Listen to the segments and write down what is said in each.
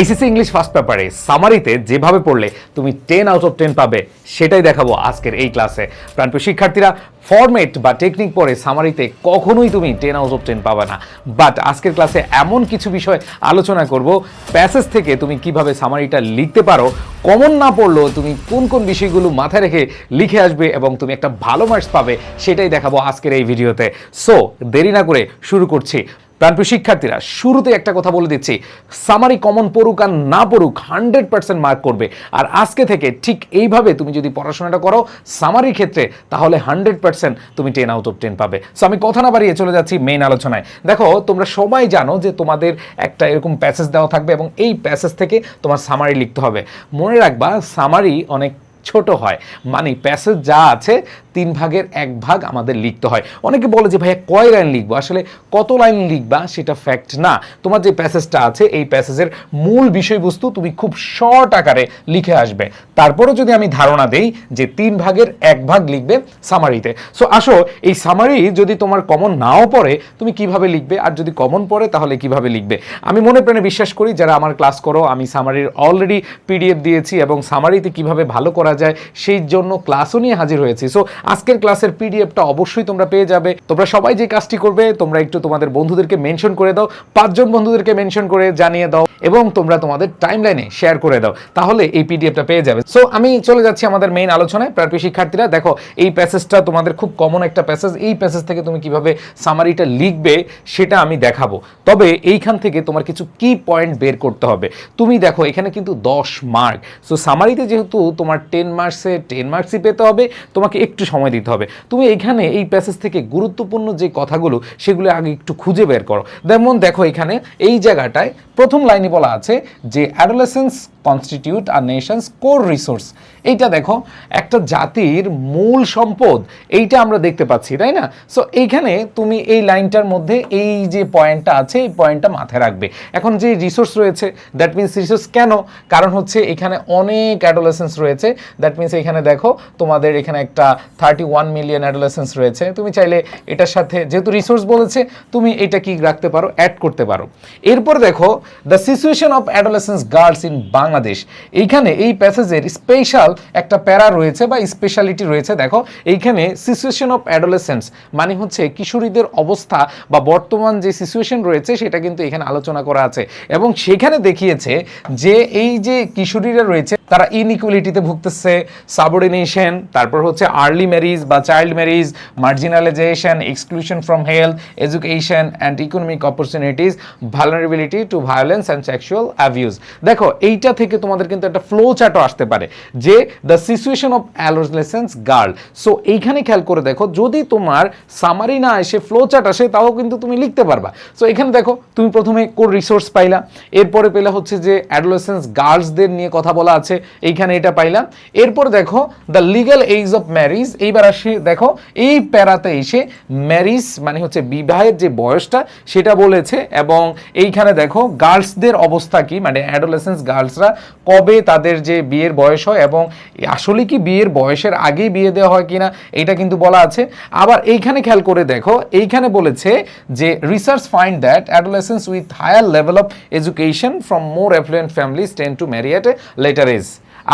HSC English first পেপারে সামারিতে যেভাবে পড়লে তুমি 10 আউট অফ 10 পাবে সেটাই দেখাবো আজকের এই ক্লাসে। প্রাণপ্রিয় শিক্ষার্থীরা, ফরম্যাট বা টেকনিক পড়ে সামারিতে কখনোই তুমি 10 আউট অফ 10 পাবে না। বাট আজকের ক্লাসে এমন কিছু বিষয় আলোচনা করব, প্যাসেজ থেকে তুমি কিভাবে সামারিটা লিখতে পারো, কমন না পড়লেও তুমি কোন কোন বিষয়গুলো মাথায় রেখে লিখে আসবে এবং তুমি একটা ভালো মার্কস পাবে সেটাই দেখাবো আজকের এই ভিডিওতে। সো দেরি না করে শুরু করছি। প্রাণপ্রিয় শিক্ষার্থীরা, শুরুতে একটা কথা বলে দিচ্ছি, সামারি কমন পড়ুক আর না পড়ুক 100% মার্ক করবে। আর আজকে থেকে ঠিক এইভাবে তুমি যদি পড়াশোনাটা করো সামারির ক্ষেত্রে, তাহলে 100% তুমি 10 আউট অফ 10 পাবে। সো আমি কথা না বাড়িয়ে চলে যাচ্ছি মেইন আলোচনায়। দেখো, তোমরা সবাই জানো যে তোমাদের একটা এরকম প্যাসেজ দেওয়া থাকবে এবং এই প্যাসেজ থেকে তোমার সামারি লিখতে হবে। মনে রাখবা, সামারি অনেক ছোট হয়, মানে প্যাসেজ যা আছে 3 ভাগের 1 ভাগ আমাদের লিখতে হয়। অনেকে বলে যে ভাইয়া কয় লাইন লিখবো, আসলে কত লাইন লিখবা সেটা ফ্যাক্ট না। তোমার যে প্যাসেজটা আছে এই প্যাসেজের মূল বিষয়বস্তু তুমি খুব শর্ট আকারে লিখে আসবে। তারপরেও যদি আমি ধারণা দেই যে 3 ভাগের 1 ভাগ লিখবে সামারিতে। সো আসো, এই সামারি যদি তোমার কমন নাও পড়ে তুমি কিভাবে লিখবে, আর যদি কমন পড়ে তাহলে কিভাবে লিখবে। আমি মনে প্রাণে বিশ্বাস করি, যারা আমার ক্লাস করো, আমি সামারির অলরেডি পিডিএফ দিয়েছি এবং সামারিতে কিভাবে ভালো করা যায় সেই জন্য ক্লাসও নিয়ে হাজির হয়েছি। সো আজকের ক্লাসের পিডিএফটা অবশ্যই তোমরা পেয়ে যাবে। তোমরা সবাই যে কাজটি করবে, তোমরা একটু তোমাদের বন্ধুদেরকে মেনশন করে দাও, 5 জন বন্ধুদেরকে মেনশন করে জানিয়ে দাও এবং তোমরা তোমাদের টাইমলাইনে শেয়ার করে দাও, তাহলে এই পিডিএফটা পেয়ে যাবে। সো আমি চলে যাচ্ছি আমাদের মেইন আলোচনায়। প্রাণপ্রিয় শিক্ষার্থীরা, দেখো, এই প্যাসেজটা তোমাদের খুব কমন একটা প্যাসেজ। এই প্যাসেজ থেকে তুমি কিভাবে সামারিটা লিখবে সেটা আমি দেখাবো। তবে এইখান থেকে তোমার কিছু কি পয়েন্ট বের করতে হবে। তুমি দেখো, এখানে কিন্তু 10 মার্ক। সো সামারিতে যেহেতু তোমার 10 মার্কসে 10 মার্কসই পেতে হবে, তোমাকে একটু সময় দিতে হবে। তুমি এখানে এই প্যাসেজ থেকে গুরুত্বপূর্ণ যে কথাগুলো সেগুলো আগে একটু খুঁজে বের করো। যেমন দেখো, এখানে এই জায়গাটায় প্রথম লাইনে বলা আছে যে অ্যাডোলেসেন্স কনস্টিটিউট আ নেশনস কোর রিসোর্স। এইটা দেখো, একটা জাতির মূল সম্পদ, এইটা আমরা দেখতে পাচ্ছি, তাই না? সো এইখানে তুমি এই লাইনটার মধ্যে এই যে পয়েন্টটা আছে এই পয়েন্টটা মাথায় রাখবে। এখন যে রিসোর্স রয়েছে, দ্যাট মিনস রিসোর্স কেন? কারণ হচ্ছে এখানে অনেক অ্যাডোলেসেন্স রয়েছে। দ্যাট মিনস এখানে দেখো, তোমাদের এখানে একটা 31 মিলিয়ন অ্যাডোলেসেন্স রয়েছে। তুমি চাইলে এটার সাথে, যেহেতু রিসোর্স বলেছে, তুমি এটা কি রাখতে পারো, অ্যাড করতে পারো। এরপর দেখো, the situation of adolescence girls in Bangladesh. এইখানে এই প্যাসেজের স্পেশাল একটা প্যারা রয়েছে বা স্পেশালিটি রয়েছে। দেখো, এইখানে সিচুয়েশন অফ অ্যাডোলেসেন্স মানে হচ্ছে কিশোরীদের অবস্থা বা বর্তমান যে সিচুয়েশন রয়েছে সেটা কিন্তু এখানে আলোচনা করা আছে এবং সেখানে দেখিয়েছে যে এই যে কিশোরীরা রয়েছে তারা ইনইকুয়ালিটিতে ভুগতেছে, সাবঅর্ডিনেশন, তারপর হচ্ছে আর্লি ম্যারিজ বা child marriage, marginalisation, exclusion from health, education and economic opportunities, vulnerability to violence and sexual abuse. দেখো, এইটা থেকে তোমাদের কিন্তু একটা ফ্লো চার্টও আসতে পারে যে the situation of adolescence girl. So এইখানে খেয়াল করে দেখো, যদি তোমার সামারি না এসে ফ্লো চার্ট আসে তাও কিন্তু তুমি লিখতে পারবা। সো এখানে দেখো, তুমি প্রথমে কোর রিসোর্স পাইলা, এরপরে পেলা হচ্ছে যে অ্যাডোলেসেন্স গার্লসদের নিয়ে কথা বলা আছে, এইখানে এটা পাইলাম। এরপর দেখো the legal age of marriage. এইবার আসে দেখো, এই প্যারাতে এসে ম্যারিজ মানে হচ্ছে বিবাহের যে বয়সটা সেটা বলেছে এবং এইখানে দেখো গার্লসদের অবস্থা কি, মানে অ্যাডোলেসেন্স গার্লসরা কবে তাদের যে বিয়ের বয়স হয় এবং আসলে কি বিয়ের বয়সের আগেই বিয়ে দেওয়া হয় কিনা এটা কিন্তু বলা আছে। আবার এইখানে খেয়াল করে দেখো, এইখানে বলেছে যে research find that adolescents with higher level of education from more affluent families tend to marry at a later age.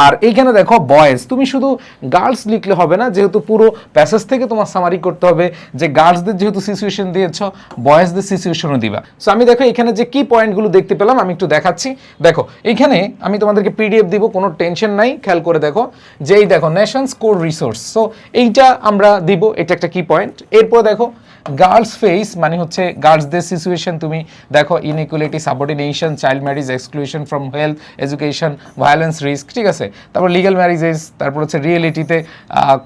আর এইখানে দেখো বয়েজ, তুমি শুধু গার্লস লিখলে হবে না, যেহেতু পুরো প্যাসেজ থেকে তোমার সামারি করতে হবে যে গার্লসদের যেহেতু সিচুয়েশন দিয়েছ, বয়েজদের সিচুয়েশনও দিবা। সো আমি দেখো এখানে যে কি পয়েন্টগুলো দেখতে পেলাম আমি একটু দেখাচ্ছি। দেখো, এইখানে আমি তোমাদেরকে পিডিএফ দিব, কোনো টেনশন নাই। খেয়াল করে দেখো যে এই দেখো নেশনস কোর রিসোর্স, সো এইটা আমরা দিব, এটা একটা কি পয়েন্ট। এরপর দেখো গার্লস ফেস মানে হচ্ছে গার্লসদের সিচুয়েশন, তুমি দেখো inequality, subordination, child marriage, exclusion from health, education, violence risk, ঠিক আছে। তারপর লিগ্যাল ম্যারিজেস, তারপর হচ্ছে রিয়েলিটিতে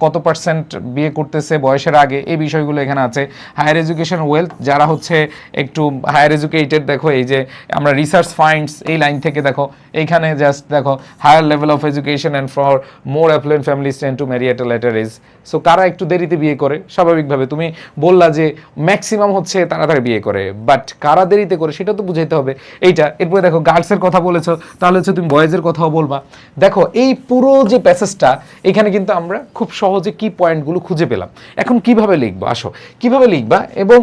কত পার্সেন্ট বিয়ে করতেছে বয়সের আগে, এই বিষয়গুলো এখানে আছে। হায়ার এডুকেশন, ওয়েলথ, যারা হচ্ছে একটু হায়ার এডুকেটেড, দেখো এই যে আমরা রিসার্চ ফাইন্ডস এই লাইন থেকে দেখো এইখানে জাস্ট দেখো higher level of education and for more affluent families tend to marry at a later age. So কারা একটু দেরিতে বিয়ে করে, স্বাভাবিকভাবে তুমি বললা যে ম্যাক্সিমাম হচ্ছে তাড়াতাড়ি বিয়ে করে, বাট কারা দেরিতে করে সেটা তো বুঝাইতে হবে এইটা। এরপরে দেখো গার্লসের কথা বলেছো, তাহলে হচ্ছে তুমি বয়েজের কথাও বলবা। দেখো এই পুরো যে প্যাসেজটা এখানে কিন্তু আমরা খুব সহজে কি পয়েন্টগুলো খুঁজে পেলাম। এখন কিভাবে লিখবো, আসো কিভাবে লিখবা, এবং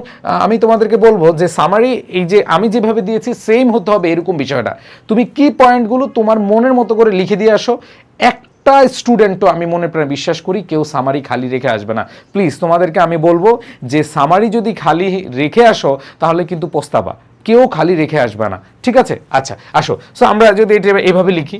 আমি তোমাদেরকে বলবো যে সামারি এই যে আমি যেভাবে দিয়েছি সেম হতে হবে এরকম বিষয়টা। তুমি কি পয়েন্টগুলো তোমার মনের মতো করে লিখে দিয়ে আসো। একটা স্টুডেন্টও আমি মনে প্রাণে বিশ্বাস করি কেউ সামারি খালি রেখে আসবে না। প্লিজ তোমাদেরকে আমি বলবো যে সামারি যদি খালি রেখে আসো তাহলে কিন্তু পস্তাবা, কেউ খালি রেখে আসবে না, ঠিক আছে? আচ্ছা আসো, সো আমরা যদি এটা এভাবে লিখি,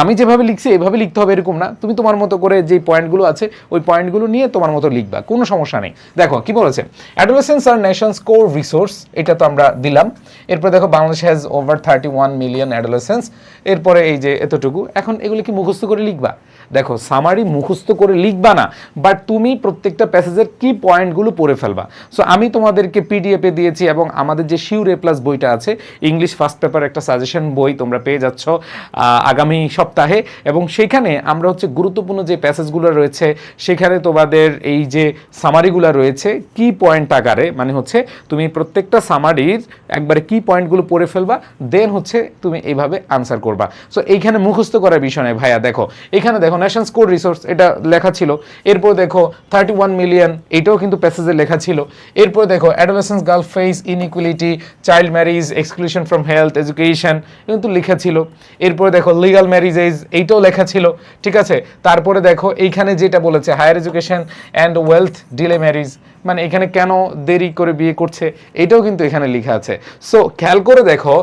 আমি যেভাবে লিখছি এভাবে লিখতে হবে এরকম না, তুমি তোমার মতো করে যে পয়েন্টগুলো আছে ওই পয়েন্টগুলো নিয়ে তোমার মতো লিখবা, কোনো সমস্যা নেই। দেখো কি বলেছে, অ্যাডোলেসেন্স আর নেশনস কোর রিসোর্স, এটা তো আমরা দিলাম। এরপর দেখো Bangladesh has over 31 million adolescence, এরপরে এই যে এতটুকু। এখন এগুলো কি মুখস্থ করে লিখবা? দেখো সামারি মুখস্থ করে লিখবা না, বাট তুমি প্রত্যেকটা প্যাসেজের কি পয়েন্টগুলো পড়ে ফেলবা। সো আমি তোমাদেরকে পিডিএফে দিয়েছি, এবং আমাদের যে শিওর এ প্লাস বইটা আছে ইংলিশ ফার্স্ট পেপার একটা সাজেশন বই তোমরা পেয়ে যাচ্ছ আগামী সপ্তাহে, এবং সেখানে আমরা হচ্ছে গুরুত্বপূর্ণ যে প্যাসেজগুলো রয়েছে সেখানে তোমাদের এই যে সামারিগুলো রয়েছে কি পয়েন্ট আকারে, মানে হচ্ছে তুমি প্রত্যেকটা সামারির একবারে কি পয়েন্টগুলো পড়ে ফেলবা, দেন হচ্ছে তুমি এইভাবে আনসার করবা। সো এইখানে মুখস্থ করার বিষয় নেই ভাইয়া। দেখো এখানে দেখো নেশনস কোর রিসোর্স এটা লেখা ছিল, এরপর দেখো 31 মিলিয়ন এটাও কিন্তু প্যাসেজে লেখা ছিল, এরপর দেখো adolescence girl face inequality, child marriage, exclusion from health education কিন্তু লেখা ছিল, এরপর দেখো লিগাল ম্যারিজেস এইটাও লেখা ছিল, ঠিক আছে? তারপরে দেখো এইখানে যেটা বলেছে higher education and wealth delay marriage, মানে এখানে কেন দেরি করে বিয়ে করছে এটাও কিন্তু এখানে লেখা আছে। সো খেয়াল করে দেখো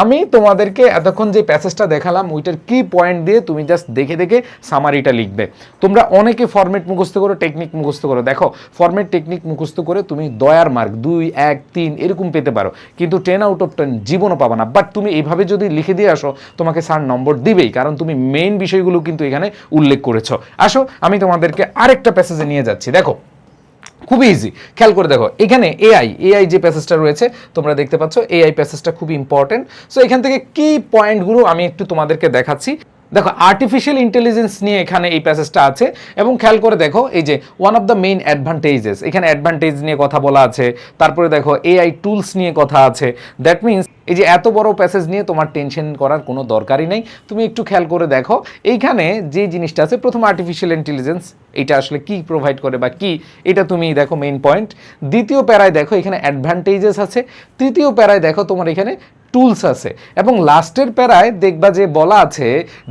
আমি তোমাদেরকে এতক্ষণ যে প্যাসেজটা দেখালাম ওইটার কি পয়েন্ট দিয়ে তুমি জাস্ট দেখে দেখে সামারিটা লিখবে। তোমরা অনেকে ফরম্যাট মুখস্থ করো, টেকনিক মুখস্থ করো, দেখো ফরম্যাট টেকনিক মুখস্থ করে তুমি দয়ার মার্ক 2, 1, 3 এরকম পেতে পারো, কিন্তু 10 আউট অফ 10 জীবনও পাবা না। বাট তুমি এইভাবে যদি লিখে দিয়ে আসো তোমাকে স্যার নম্বর দিবেই, কারণ তুমি মেইন বিষয়গুলো কিন্তু এখানে উল্লেখ করেছো। আসো আমি তোমাদেরকে আরেকটা প্যাসেজে নিয়ে যাচ্ছি। দেখো খুবই ইজি, খেয়াল করে দেখো এখানে এআই যে প্যাসেজটা রয়েছে তোমরা দেখতে পাচ্ছ, এআই প্যাসেজটা খুবই ইম্পর্টেন্ট। সো এখান থেকে কি পয়েন্টগুলো আমি একটু তোমাদেরকে দেখাচ্ছি। দেখো আর্টিফিশিয়াল ইন্টেলিজেন্স নিয়ে এখানে এই প্যাসেজটা আছে, এবং খেয়াল করে দেখো এই যে one of the main advantages, এখানে অ্যাডভান্টেজ নিয়ে কথা বলা আছে, তারপরে দেখো এআই টুলস নিয়ে কথা আছে। দ্যাট মিনস এই যে এত বড় প্যাসেজ নিয়ে তোমার টেনশন করার কোনো দরকারই নেই। তুমি একটু খেয়াল করে দেখো এইখানে যে জিনিসটা আছে, প্রথম আর্টিফিশিয়াল ইন্টেলিজেন্স এটা আসলে কি প্রোভাইড করে বা কি, এটা তুমি দেখো মেইন পয়েন্ট। দ্বিতীয় প্যারায় দেখো এখানে অ্যাডভান্টেজেস আছে, তৃতীয় প্যারায় দেখো তোমার এখানে টুলস আছে, এবং লাস্টের প্যারায় দেখবা যে বলা আছে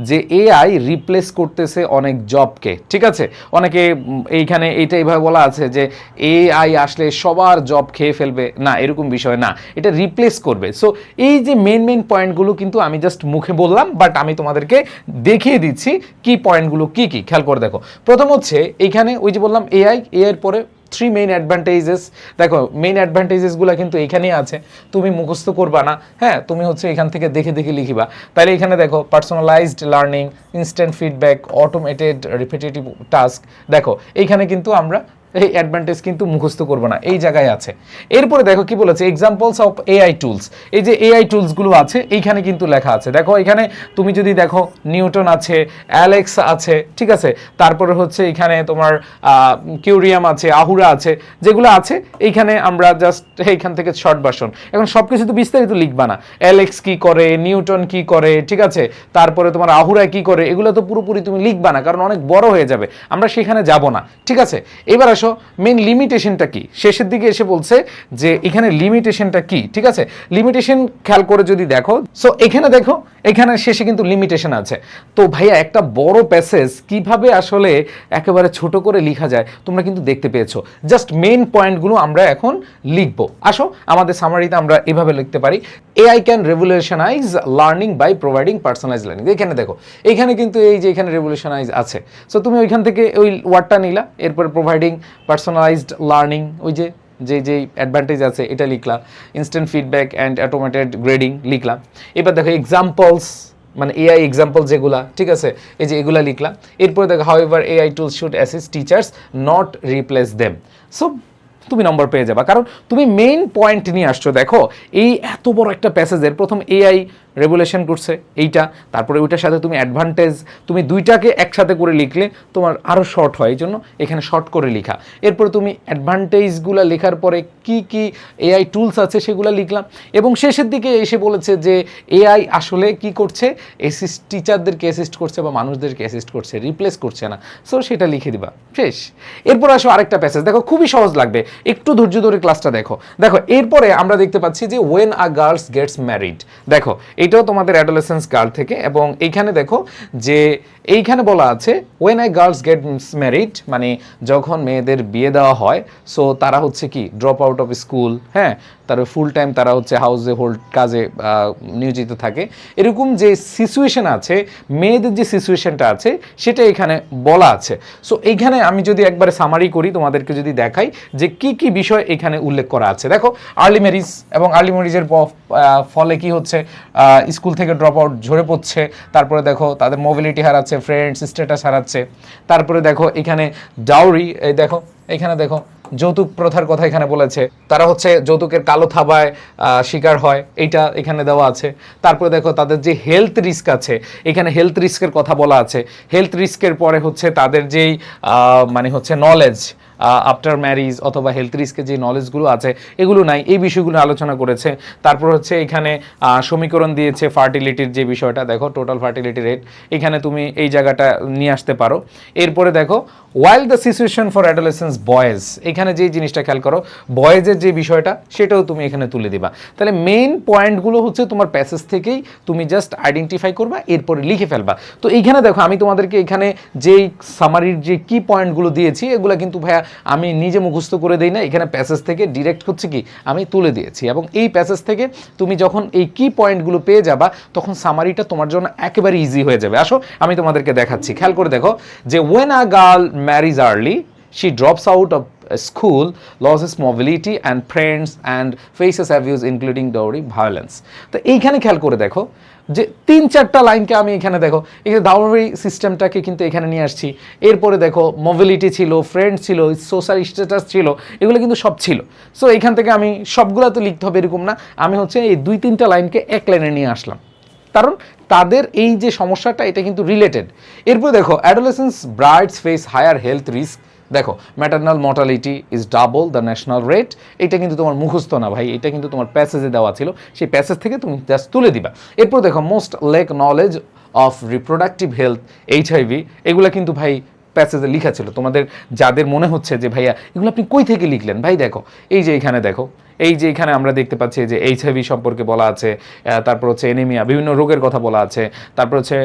যে এআই রিপ্লেস করতেছে অনেক জবকে, ঠিক আছে? অনেকে এইখানে এইটা এইভাবে বলা আছে যে এআই আসলে সবার জব খেয়ে ফেলবে, না এরকম বিষয় না, এটা রিপ্লেস করবে। সো এই যে মেইন পয়েন্টগুলো কিন্তু আমি জাস্ট মুখে বললাম, বাট আমি তোমাদেরকে দেখিয়ে দিচ্ছি কি পয়েন্টগুলো কি কি। খেয়াল করে দেখো প্রথম হচ্ছে এইখানে ওই যে বললাম এআই এর পরে 3 মেইন অ্যাডভান্টেজেস। দেখো মেইন অ্যাডভান্টেজেসগুলো কিন্তু এখানেই আছে, তুমি মুখস্থ করবা না, হ্যাঁ তুমি হচ্ছে এখান থেকে দেখে দেখে লিখিবা। তাহলে এখানে দেখো personalised learning, instant feedback, automated repetitive task, দেখো এইখানে কিন্তু আমরা এই অ্যাডভান্টেজ কিন্তু মুখস্থ করবো না, এই জায়গায় আছে। এরপরে দেখো কি বলেছে, এক্সাম্পলস অফ এআই টুলস, এই যে এআই টুলসগুলো আছে এইখানে কিন্তু লেখা আছে। দেখো এখানে তুমি যদি দেখো নিউটন আছে, অ্যালেক্স আছে, ঠিক আছে? তারপরে হচ্ছে এখানে তোমার কিউরিয়াম আছে, আহুরা আছে, যেগুলো আছে এইখানে আমরা জাস্ট এইখান থেকে শর্ট ভার্সন। এখন সব কিছু তো বিস্তারিত লিখবা না, অ্যালেক্স কি করে, নিউটন কি করে, ঠিক আছে? তারপরে তোমার আহুরা কি করে, এগুলো তো পুরোপুরি তুমি লিখবা না, কারণ অনেক বড় হয়ে যাবে, আমরা সেখানে যাব না, ঠিক আছে? এবার আসো মেইন লিমিটেশনটা কি, শেষের দিকে এসে বলছে যে এখানে লিমিটেশনটা কি, ঠিক আছে? লিমিটেশন খেয়াল করে যদি দেখো, সো এখানে দেখো এখানে শেষে কিন্তু লিমিটেশন আছে। তো ভাইয়া একটা বড় প্যাসেজ কিভাবে আসলে একেবারে ছোট করে লেখা যায় তোমরা কিন্তু দেখতে পেয়েছো। জাস্ট মেইন পয়েন্টগুলো আমরা এখন লিখবো। আসো আমাদের সামারিতে আমরা এভাবে লিখতে পারি, AI can revolutionize learning by providing personalized learning. এখানে দেখো এখানে কিন্তু এই যে এখানে রেভলিউশনাইজ আছে, সো তুমি ওইখান থেকে ওই ওয়ার্ডটা নিলা, এরপরে প্রোভাইডিং পার্সোনালাইজড লার্নিং, ওই যে যে অ্যাডভান্টেজ আছে এটা লিখলাম, instant feedback and automated grading লিখলাম। এবার দেখো এক্সাম্পলস, মানে এআই এক্সাম্পল যেগুলা, ঠিক আছে? এই যে এগুলা লিখলাম। এরপরে দেখো however AI tools should assist teachers not replace them. So তুমি নম্বর পেয়ে যাবা, কারণ তুমি মেইন পয়েন্ট নিয়ে আসছো। দেখো এই এত বড় একটা প্যাসেজের প্রথম এআই রেগুলেশন করছে এইটা, তারপরে ওইটার সাথে তুমি অ্যাডভান্টেজ, তুমি দুইটাকে একসাথে করে লিখলে তোমার আরও শর্ট হয়, এই জন্য এখানে শর্ট করে লেখা। এরপরে তুমি অ্যাডভান্টেজগুলো লেখার পরে কি কি এআই টুলস আছে সেগুলো লিখলাম, এবং শেষের দিকে এসে বলেছে যে এআই আসলে কি করছে, টিচারদেরকে অ্যাসিস্ট করছে বা মানুষদেরকে অ্যাসিস্ট করছে, রিপ্লেস করছে না। সো সেটা লিখে দিবা, শেষ। এরপর আসো আরেকটা প্যাসেজ, দেখো খুবই সহজ লাগবে, একটু ধৈর্য ধরে ক্লাসটা দেখো। দেখো এরপরে আমরা দেখতে পাচ্ছি যে when a girls gets married, দেখো এটাও তোমাদের অ্যাডোলেসেন্স গার্ল থেকে, এবং এইখানে দেখো যে এইখানে বলা আছে when I girls gets married, মানে যখন মেয়েদের বিয়ে দেওয়া হয়, সো তারা হচ্ছে কি ড্রপ আউট অফ স্কুল, হ্যাঁ, তার ফুল টাইম তারা হচ্ছে হাউসে হোল্ড কাজে নিয়োজিত থাকে, এরকম যে সিচুয়েশন আছে, মেয়েদের যে সিচুয়েশনটা আছে সেটা এখানে বলা আছে। সো এইখানে আমি যদি একবারে সামারি করি, তোমাদেরকে যদি দেখাই যে কি কি বিষয় এখানে উল্লেখ করা আছে। দেখো আর্লি ম্যারিজ, এবং আর্লি ম্যারিজের ফলে কি হচ্ছে, স্কুল থেকে ড্রপ আউট ঝরে পড়ছে, তারপরে দেখো তাদের মোবিলিটি হারাচ্ছে, ফ্রেন্ডস স্ট্যাটাস হারাচ্ছে, তারপরে দেখো এখানে ডাউরি, এই দেখো এখানে দেখো যৌতুক প্রথার কথা এখানে বলেছে, তারা হচ্ছে যৌতুকের কালো থাবায় শিকার হয়, এইটা এখানে দেওয়া আছে। তারপরে দেখো তাদের যে হেলথ রিস্ক আছে, এখানে হেলথ রিস্কের কথা বলা আছে। হেলথ রিস্কের পরে হচ্ছে তাদের যেই মানে হচ্ছে নলেজ আফটার ম্যারিজ অথবা হেলথ রিস্কের যে নলেজগুলো আছে এগুলো নাই, এই বিষয়গুলো আলোচনা করেছে। তারপর হচ্ছে এখানে সমীকরণ দিয়েছে ফার্টিলিটির যে বিষয়টা, দেখো টোটাল ফার্টিলিটি রেট, এখানে তুমি এই জায়গাটা নিয়ে আসতে পারো। এরপরে দেখো while the situation for adolescence boys, এখানে যে জিনিসটা খেয়াল করো, বয়েজের যে বিষয়টা সেটাও তুমি এখানে তুলে দিবা। তাহলে মেইন পয়েন্টগুলো হচ্ছে তোমার প্যাসেজ থেকেই তুমি জাস্ট আইডেন্টিফাই করবা, এরপরে লিখে ফেলবা। তো এইখানে দেখো আমি তোমাদেরকে এখানে যেই সামারির যে কি পয়েন্টগুলো দিয়েছি এগুলো কিন্তু ভাইয়া আমি নিজে মুখস্থ করে দেই না, এখানে প্যাসেজ থেকে ডিরেক্ট হচ্ছে কি আমি তুলে দিয়েছি, এবং এই প্যাসেজ থেকে তুমি যখন এই কি পয়েন্টগুলো পেয়ে যাবা তখন সামারিটা তোমার জন্য একেবারে ইজি হয়ে যাবে। আসো আমি তোমাদেরকে দেখাচ্ছি, খেয়াল করে দেখো যে when a girl marriage early she drops out of school, loses mobility and friends and faces abuse including dowry violence। তো এইখানে খেয়াল করে দেখো যে 3-4টা লাইনকে আমি এখানে দেখো এই যে ডাউরি সিস্টেমটাকে কিন্তু এখানে নিয়ে আসছি, এরপরে দেখো মোবিলিটি ছিল, ফ্রেন্ড ছিল, সোশ্যাল স্ট্যাটাস ছিল, এগুলো কিন্তু সব ছিল। সো এখান থেকে আমি সবগুলো তো লিখতে হবে এরকম না, আমি হচ্ছে এই 2-3টা লাইনকে এক লাইনে নিয়ে আসলাম, কারণ তাদের এই যে সমস্যাটা এটা কিন্তু রিলেটেড। এরপর দেখো adolescent brides face higher health risk, দেখো maternal mortality is double the national rate, এটা কিন্তু তোমার মুখস্থ না ভাই, এটা কিন্তু তোমার প্যাসেজে দেওয়া ছিল, সেই প্যাসেজ থেকে তুমি জাস্ট তুলে দিবা। এরপর দেখো most lake knowledge of reproductive health HIV, এগুলো কিন্তু ভাই প্যাসেজে লেখা ছিল। তোমাদের যাদের মনে হচ্ছে যে ভাইয়া এগুলো আপনি কই থেকে লিখলেন, ভাই দেখো এই যে এখানে দেখো, এই যে এখানে আমরা দেখতে পাচ্ছি যে এইচআইভি সম্পর্কে বলা আছে, তারপর হচ্ছে এনিমিয়া বিভিন্ন রোগের কথা বলা আছে, তারপর হচ্ছে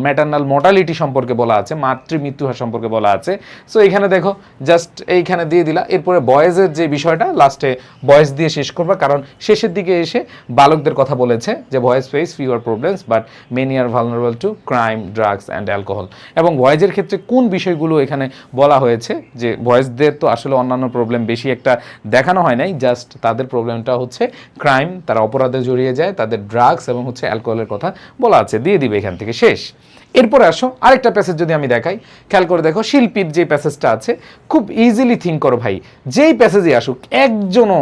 ম্যাটারনাল মর্টালিটি সম্পর্কে বলা আছে, মাতৃমৃত্যু হার সম্পর্কে বলা আছে। সো এখানে দেখো জাস্ট এইখানে দিয়ে দিলা। এরপরে বয়েজের যে বিষয়টা লাস্টে বয়েজ দিয়ে শেষ করবা, কারণ শেষের দিকে এসে বালকদের কথা বলেছে যে boys face fewer problems but many are vulnerable to crime, drugs and alcohol. এবং বয়েজের ক্ষেত্রে কোন বিষয়গুলো এখানে বলা হয়েছে, যে বয়েজদের তো আসলে অন্যান্য প্রবলেম বেশি একটা দেখানো হয় নাই, জাস্ট তাদের প্রবলেমটা হচ্ছে ক্রাইম, তারা অপরাধে জড়িয়ে যায়, তাদের ড্রাগস এবং হচ্ছে অ্যালকোহলের কথা বলা আছে, দিয়ে দিবে এখান থেকে, শেষ। এরপরে আসো আরেকটা প্যাসেজ যদি আমি দেখাই, খেয়াল করে দেখো শিল্পীর যে প্যাসেজটা আছে, খুব ইজিলি থিঙ্ক করো ভাই, যেই প্যাসেজে আসুক একজনও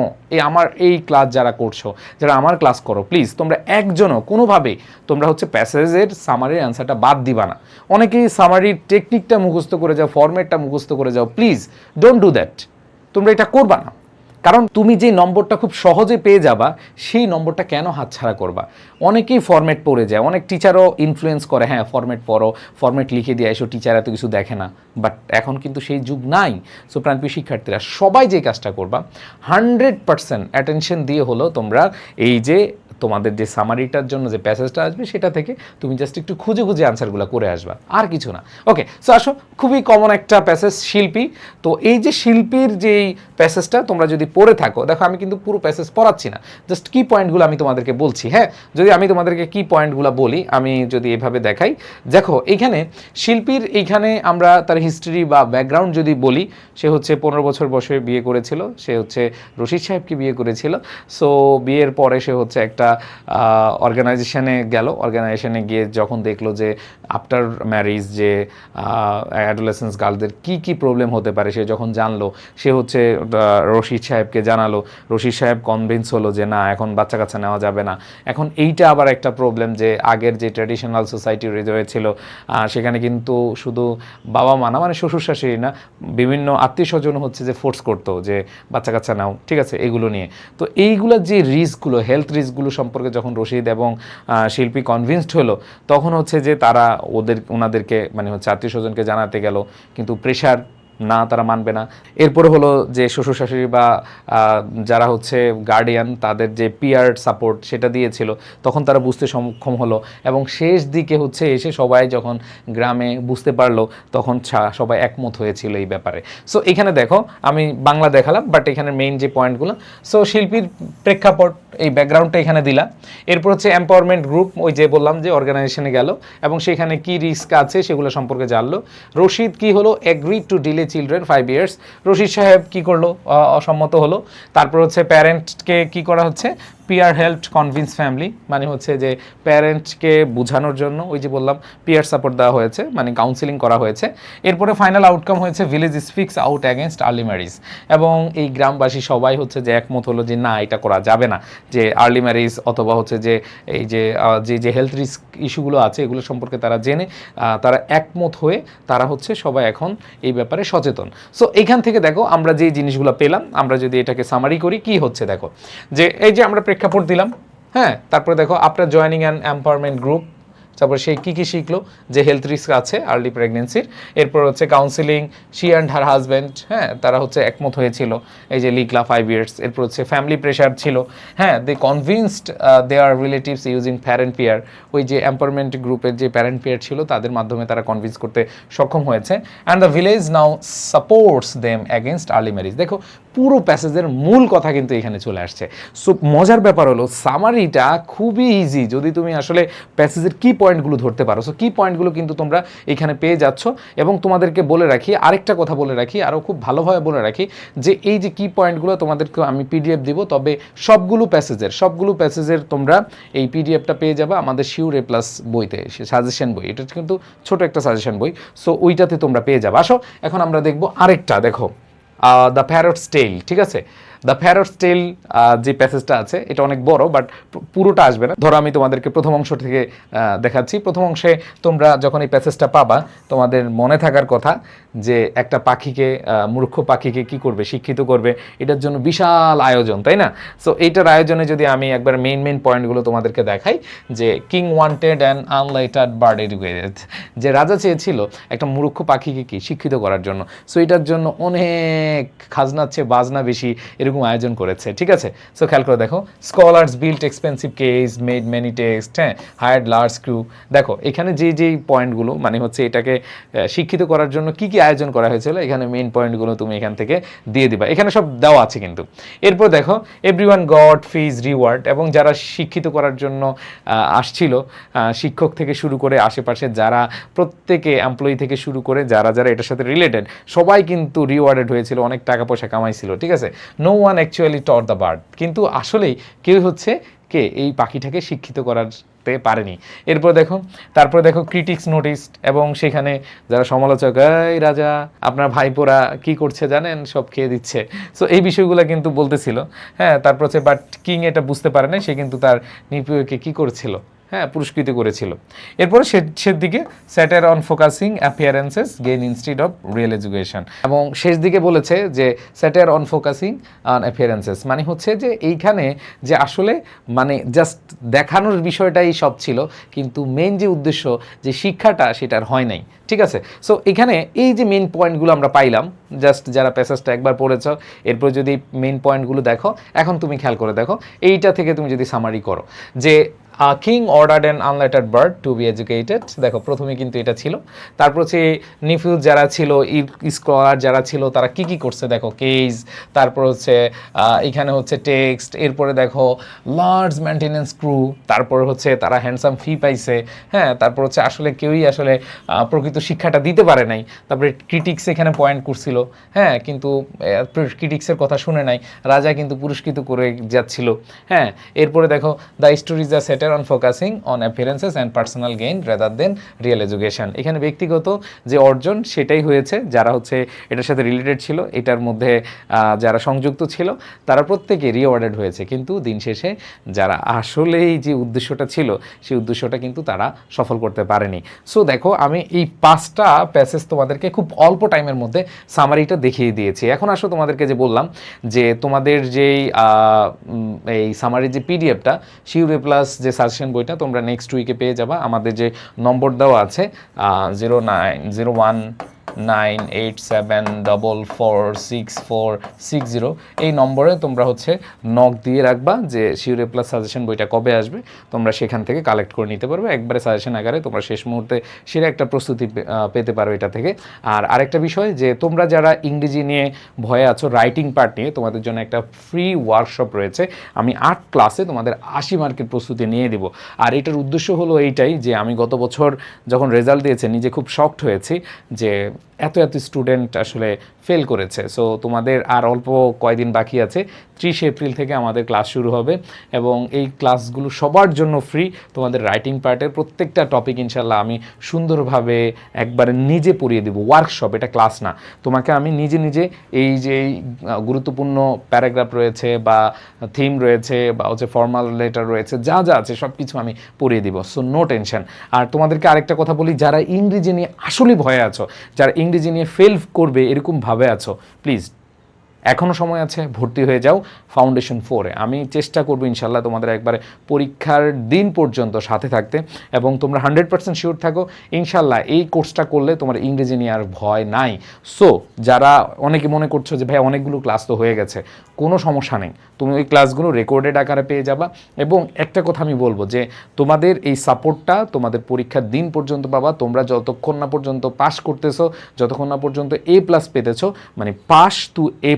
আমার এই ক্লাস যারা করছো, যারা আমার ক্লাস করো, প্লিজ তোমরা একজনও কোনোভাবেই তোমরা হচ্ছে প্যাসেজের সামারির অ্যান্সারটা বাদ দিবা না। অনেকেই সামারির টেকনিকটা মুখস্থ করে যাও, ফরম্যাটটা মুখস্থ করে যাও, প্লিজ ডোন্ট ডু দ্যাট, তোমরা এটা করবা না। কারণ তুমি যে নম্বরটা খুব সহজে পেয়ে যাবা সেই নম্বরটা কেন হাতছাড়া করবা। অনেকেই ফরম্যাট পড়ে যায়, অনেক টিচারও ইনফ্লুয়েন্স করে, হ্যাঁ ফরম্যাট পড়ো, ফরম্যাট লিখে দিয়ে এসো, টিচার এত কিছু দেখে না, বাট এখন কিন্তু সেই যুগ নাই। সো প্রাণপ্রিয় শিক্ষার্থীরা সবাই যে কাজটা করবা 100% অ্যাটেনশন দিয়ে হলো তোমরা এই যে তোমাদের যে সামারিটার জন্য যে প্যাসেজটা আসবে সেটা থেকে তুমি জাস্ট একটু খুঁজে খুঁজে আনসারগুলো করে আসবা, আর কিছু না। ওকে, সো আসো খুবই কমন একটা প্যাসেজ শিল্পী। তো এই যে শিল্পীর যেই প্যাসেজটা তোমরা যদি পড়ে থাকো, দেখো আমি কিন্তু পুরো প্যাসেজ পড়াচ্ছি না, জাস্ট কি পয়েন্টগুলো আমি তোমাদেরকে বলছি। হ্যাঁ, যদি আমি তোমাদেরকে কি পয়েন্টগুলো বলি, আমি যদি এভাবে দেখাই, দেখো এইখানে শিল্পীর এইখানে আমরা তার হিস্ট্রি বা ব্যাকগ্রাউন্ড যদি বলি, সে হচ্ছে 15 বছর বয়সে বিয়ে করেছিল, সে হচ্ছে রশিদ সাহেবকে বিয়ে করেছিল। সো বিয়ের পরে সে হচ্ছে একটা অর্গানাইজেশনে গেল, অর্গানাইজেশনে গিয়ে যখন দেখলো যে আফটার ম্যারিজ যে অ্যাডোলেসেন্স গার্লদের কি কি প্রবলেম হতে পারে, সে যখন জানলো, সে হচ্ছে রশিদ সাহেবকে জানালো। রশিদ সাহেব কনভিন্স হলো যে না, এখন বাচ্চা কাচ্চা নেওয়া যাবে না। এখন এইটা আবার একটা প্রবলেম যে আগের যে ট্র্যাডিশনাল সোসাইটি রয়েছিল সেখানে কিন্তু শুধু বাবা মা না, মানে শ্বশুর শাশুড়ি না, বিভিন্ন আত্মীয় স্বজন হচ্ছে যে ফোর্স করতো যে বাচ্চা কাচ্চা নাও, ঠিক আছে, এগুলো নিয়ে। তো এইগুলোর যে রিস্কগুলো, হেলথ রিস্কগুলো সম্পর্কে যখন রশিদ এবং শিল্পী কনভিন্সড হলো, তখন হচ্ছে যে তারা ওনাদেরকে মানে হচ্ছে আত্মীয় স্বজনকে জানাতে গেল, কিন্তু প্রেশার না, তারা মানবে না। এরপরে হলো যে শ্বশুর শাশুড়ি বা যারা হচ্ছে গার্ডিয়ান, তাদের যে পিয়ার সাপোর্ট সেটা দিয়েছিল, তখন তারা বুঝতে সক্ষম হলো। এবং শেষ দিকে হচ্ছে এসে সবাই যখন গ্রামে বুঝতে পারলো, তখন সবাই একমত হয়েছিল এই ব্যাপারে। সো এখানে দেখো আমি বাংলা দেখালাম, বাট এখানে মেইন যে পয়েন্টগুলো, সো শিল্পীর প্রেক্ষাপট, এই ব্যাকগ্রাউন্ডটা এখানে দিলাম। এরপর হচ্ছে এম্পাওয়ারমেন্ট গ্রুপ, ওই যে বললাম যে অর্গানাইজেশনে গেল এবং সেখানে কি রিস্ক আছে সেগুলো সম্পর্কে জানলো। রশিদ কি হলো, agreed two delay children 5 years। Rashid সাহেব কি করলো, অসম্মত হলো। তারপর হচ্ছে প্যারেন্টকে কি করা হচ্ছে, পিয়ার হেল্প কনভিন্স ফ্যামিলি, মানে হচ্ছে যে প্যারেন্টকে বোঝানোর জন্য ওই যে বললাম পিয়ার সাপোর্ট দেওয়া হয়েছে, মানে কাউন্সিলিং করা হয়েছে। এরপরে ফাইনাল আউটকাম হয়েছে village speaks out against early marriage. এবং এই গ্রামবাসী সবাই হচ্ছে যে একমত হলো যে না, এটা করা যাবে না, যে আর্লি ম্যারিজ অথবা হচ্ছে যে এই যে যে হেলথ রিস্ক ইস্যুগুলো আছে এগুলো সম্পর্কে তারা জেনে তারা একমত হয়ে তারা হচ্ছে সবাই এখন এই ব্যাপারে সচেতন। সো এইখান থেকে দেখো আমরা যে জিনিসগুলো পেলাম, আমরা যদি এটাকে সামারি করি কি হচ্ছে, দেখো যে এই যে আমরা প্রেক্ষাপট দিলাম, হ্যাঁ, তারপরে দেখো after joining an empowerment group, তারপর সেই কী কী শিখলো, যে হেলথ রিস্ক আছে আর্লি প্রেগনেন্সির। এরপর হচ্ছে counselling, she and her husband, হ্যাঁ, তারা হচ্ছে একমত হয়েছিল, এই যে লিগলা 5 years। এরপর হচ্ছে ফ্যামিলি প্রেশার ছিল, হ্যাঁ, দে কনভিন্সড দেয়ার রিলেটিভস ইউজিং প্যারেন্ট পিয়ার, ওই যে এম্পাওয়ারমেন্ট গ্রুপের যে প্যারেন্ট পিয়ার ছিল তাদের মাধ্যমে তারা কনভিন্স করতে সক্ষম হয়েছে। And the village now supports them against early marriage. দেখো পুরো প্যাসেজের মূল কথা কিন্তু এখানে চলে আসছে। সো মজার ব্যাপার হলো সামারিটা খুবই ইজি যদি তুমি আসলে প্যাসেজের কি পয়েন্টগুলো ধরতে পারো। সো কি পয়েন্টগুলো কিন্তু তোমরা এখানে পেয়ে যাচ্ছ। এবং তোমাদেরকে বলে রাখি, আরেকটা কথা বলে রাখি, আরও খুব ভালোভাবে বলে রাখি, যে এই যে কি পয়েন্টগুলো তোমাদেরকে আমি পিডিএফ দিব, তবে সবগুলো প্যাসেজের তোমরা এই পিডিএফটা পেয়ে যাবে আমাদের শিওর এ প্লাস বইতে, সাজেশন বই, এটা কিন্তু ছোট একটা সাজেশন বই। সো ওইটাতে তোমরা পেয়ে যাবে। আসো এখন আমরা দেখবো আরেকটা, দেখো দ্য প্যারটস টেল, ঠিক আছে। দ্য প্যারটস টেল যে প্যাসেজটা আছে এটা অনেক বড়, বাট পুরোটা আসবে না। ধরো আমি তোমাদেরকে প্রথম অংশ থেকে দেখাচ্ছি। প্রথম অংশে তোমরা যখন এই প্যাসেজটা পাবা, তোমাদের মনে থাকার কথা যে একটা পাখিকে, মূর্খ পাখিকে কি করবে, শিক্ষিত করবে, এটার জন্য বিশাল আয়োজন, তাই না? সো এইটার আয়োজনে যদি আমি একবার মেইন পয়েন্টগুলো তোমাদেরকে দেখাই, যে king wanted an unlettered bird educated, যে রাজা চেয়েছিল একটা মূর্খ পাখিকে কি শিক্ষিত করার জন্য। সো এটার জন্য অনেক খাজনার চেয়ে বাজনা বেশি এরকম আয়োজন করেছে, ঠিক আছে। সো খেয়াল করে দেখো, scholars built expensive case, made many test, হ্যাঁ, হায়ার্ড লার্জ ক্রু। দেখো এখানে যেই পয়েন্টগুলো, মানে হচ্ছে এটাকে শিক্ষিত করার জন্য কি কি আয়োজন করা হয়েছিল, এখানে মেইন পয়েন্টগুলো তুমি এখান থেকে দিয়ে দিবা, এখানে সব দেওয়া আছে কিন্তু। এরপর দেখো এভরিওয়ান গট ফিজ রিওয়ার্ড, এবং যারা শিক্ষিত করার জন্য আসছিল, শিক্ষক থেকে শুরু করে আশেপাশে যারা, প্রত্যেকে এমপ্লয়ি থেকে শুরু করে যারা এটার সাথে রিলেটেড, সবাই কিন্তু রিওয়ার্ডেড হয়েছিল, অনেক টাকা পয়সা কামাইছিল, ঠিক আছে। No one actually taught the bird, কিন্তু আসলেই কেউ হচ্ছে কে এই পাখিটাকে শিক্ষিত করাতে পারেনি। তারপরে দেখো ক্রিটিক্স নোটিসড, এবং সেখানে যারা সমালোচক, এই রাজা আপনার ভাইপোরা কি করছে জানেন, সব খেয়ে দিচ্ছে। সো এই বিষয়গুলো কিন্তু বলতেছিল, হ্যাঁ। তারপর হচ্ছে বাট কিং এটা বুঝতে পারে না, সে কিন্তু তার নিপীয়কে কি করেছিল, হ্যাঁ, পুরস্কৃত করেছিল। এরপরে শেষ দিকে satire on focusing appearances gain instead of real education, এবং শেষ দিকে বলেছে যে satire on focusing on appearances, মানে হচ্ছে যে এইখানে যে আসলে মানে জাস্ট দেখানোর বিষয়টাই সব ছিল, কিন্তু মেইন যে উদ্দেশ্য যে শিক্ষাটা সেটার হয় নাই, ঠিক আছে। সো এখানে এই যে মেইন পয়েন্টগুলো আমরা পাইলাম, জাস্ট যারা প্যাসেজটা একবার পড়েছ, এরপর যদি মেইন পয়েন্টগুলো দেখো, এখন তুমি খেয়াল করে দেখো, এইটা থেকে তুমি যদি সামারি করো যে king ordered an unlettered bird to be educated. দেখো প্রথমে কিন্তু এটা ছিল, তারপর হচ্ছে নিফিউজ যারা ছিল, স্কলার যারা ছিল তারা কি কি করছে দেখো, কেজ, তারপর হচ্ছে এখানে হচ্ছে টেক্সট, এরপরে দেখো লার্জ মেনটেনেন্স ক্রু, তারপর হচ্ছে তারা হ্যান্ডসাম ফি পাইছে, হ্যাঁ, তারপর হচ্ছে আসলে কেউই আসলে প্রকৃত শিক্ষাটা দিতে পারে নাই, তারপরে ক্রিটিক্স এখানে পয়েন্ট করছিল, হ্যাঁ, কিন্তু ক্রিটিক্সের কথা শুনে নাই, রাজা কিন্তু পুরস্কৃত করে যাচ্ছিল, হ্যাঁ, এরপরে দেখো দ্য স্টোরিজ আর satire on focusing on appearances and personal gain rather than real education. এখানে ব্যক্তিগত যে অর্জন সেটাই হয়েছে, যারা হচ্ছে এটার সাথে রিলেটেড ছিল, এটার মধ্যে যারা সংযুক্ত ছিল তারা প্রত্যেকে রিওয়ার্ডেড হয়েছে, কিন্তু দিন শেষে যারা আসলেই যে উদ্দেশ্যটা ছিল সেই উদ্দেশ্যটা কিন্তু তারা সফল করতে পারেনি। সো দেখো আমি এই 5টা প্যাসেজ তোমাদেরকে খুব অল্প টাইমের মধ্যে সামারিটা দেখিয়ে দিয়েছি। এখন আসো তোমাদেরকে যে বললাম যে তোমাদের যেই এই সামারির যে পিডিএফটা শিউরে প্লাস যে সাজেশন বইটা তোমরা নেক্সট উইকে পেয়ে যাবা। আমাদের যে নম্বর দেওয়া আছে 090187446460 এই নম্বরে তোমরা হচ্ছে নক দিয়ে রাখবা যে শিউরে প্লাস সাজেশন বইটা কবে আসবে, তোমরা সেখান থেকে কালেক্ট করে নিতে পারবে একবারে সাজেশন আকারে। তোমরা শেষ মুহূর্তে সেরা একটা প্রস্তুতি পেতে পারো এটা থেকে। আর আরেকটা বিষয় যে তোমরা যারা ইংরেজি নিয়ে ভয়ে আছো, রাইটিং পার্ট নিয়ে তোমাদের জন্য একটা ফ্রি ওয়ার্কশপ রয়েছে। আমি 8 ক্লাসে তোমাদের 80 মার্কের প্রস্তুতি নিয়ে দিব। আর এটার উদ্দেশ্য হলো এইটাই যে আমি গত বছর যখন রেজাল্ট দিয়েছে নিজে খুব শকড হয়েছি যে এত স্টুডেন্ট আসলে ফেল করেছে। সো তোমাদের আর অল্প কয়দিন বাকি আছে, 30 এপ্রিল থেকে আমাদের ক্লাস শুরু হবে এবং এই ক্লাসগুলো সবার জন্য ফ্রি। তোমাদের রাইটিং পার্টের প্রত্যেকটা টপিক ইনশাল্লাহ আমি সুন্দরভাবে একবারে নিজে পড়িয়ে দেবো। ওয়ার্কশপ, এটা ক্লাস না। তোমাকে আমি নিজে এই যে গুরুত্বপূর্ণ প্যারাগ্রাফ রয়েছে বা থিম রয়েছে বা হচ্ছে ফর্মাল লেটার রয়েছে, যা আছে সব কিছু আমি পড়িয়ে দিব। So no tension. আর তোমাদেরকে আরেকটা কথা বলি, যারা ইংরেজি নিয়ে আসলেই ভয়ে আছো, যারা ইংরেজি নিয়ে ফেল করবে এরকম ভাবে আছো, প্লিজ এখনও সময় আছে, ভর্তি হয়ে যাও ফাউন্ডেশন 4-এ। আমি চেষ্টা করবো ইনশাল্লাহ তোমাদের একবারে পরীক্ষার দিন পর্যন্ত সাথে থাকতে, এবং তোমরা 100% শিওর থাকো ইনশাল্লাহ এই কোর্সটা করলে তোমার ইংরেজি নিয়ে আর ভয় নাই। সো যারা অনেকে মনে করছো যে ভাই অনেকগুলো ক্লাস তো হয়ে গেছে, কোনো সমস্যা নেই, তুমি ওই ক্লাসগুলো রেকর্ডেড আকারে পেয়ে যাবা। এবং একটা কথা আমি বলবো যে তোমাদের এই সাপোর্টটা তোমাদের পরীক্ষার দিন পর্যন্ত পাবা। তোমরা যতক্ষণ না পর্যন্ত পাস করতেছো, যতক্ষণ না পর্যন্ত A+ পেতেছো, মানে পাস টু A+,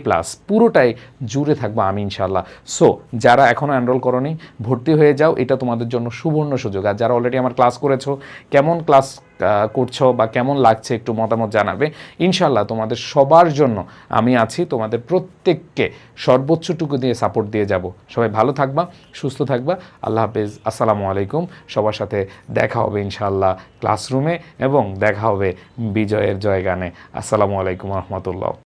পুরোটাই জুড়ে থাকবো আমি ইনশাল্লাহ। সো যারা এখনও এনরোল করোনি, ভর্তি হয়ে যাও, এটা তোমাদের জন্য সুবর্ণ সুযোগ। আর যারা অলরেডি আমার ক্লাস করেছো, কেমন ক্লাস করছো বা কেমন লাগছে একটু মতামত জানাবে। ইনশাল্লাহ তোমাদের সবার জন্য আমি আছি, তোমাদের প্রত্যেককে সর্বোচ্চটুকু দিয়ে সাপোর্ট দিয়ে যাব। সবাই ভালো থাকবা, সুস্থ থাকবা। আল্লাহ হাফেজ, আসসালামু আলাইকুম। সবার সাথে দেখা হবে ইনশাল্লাহ ক্লাসরুমে এবং দেখা হবে বিজয়ের জয়গানে। আসসালামু আলাইকুম রহমতুল্লাহ।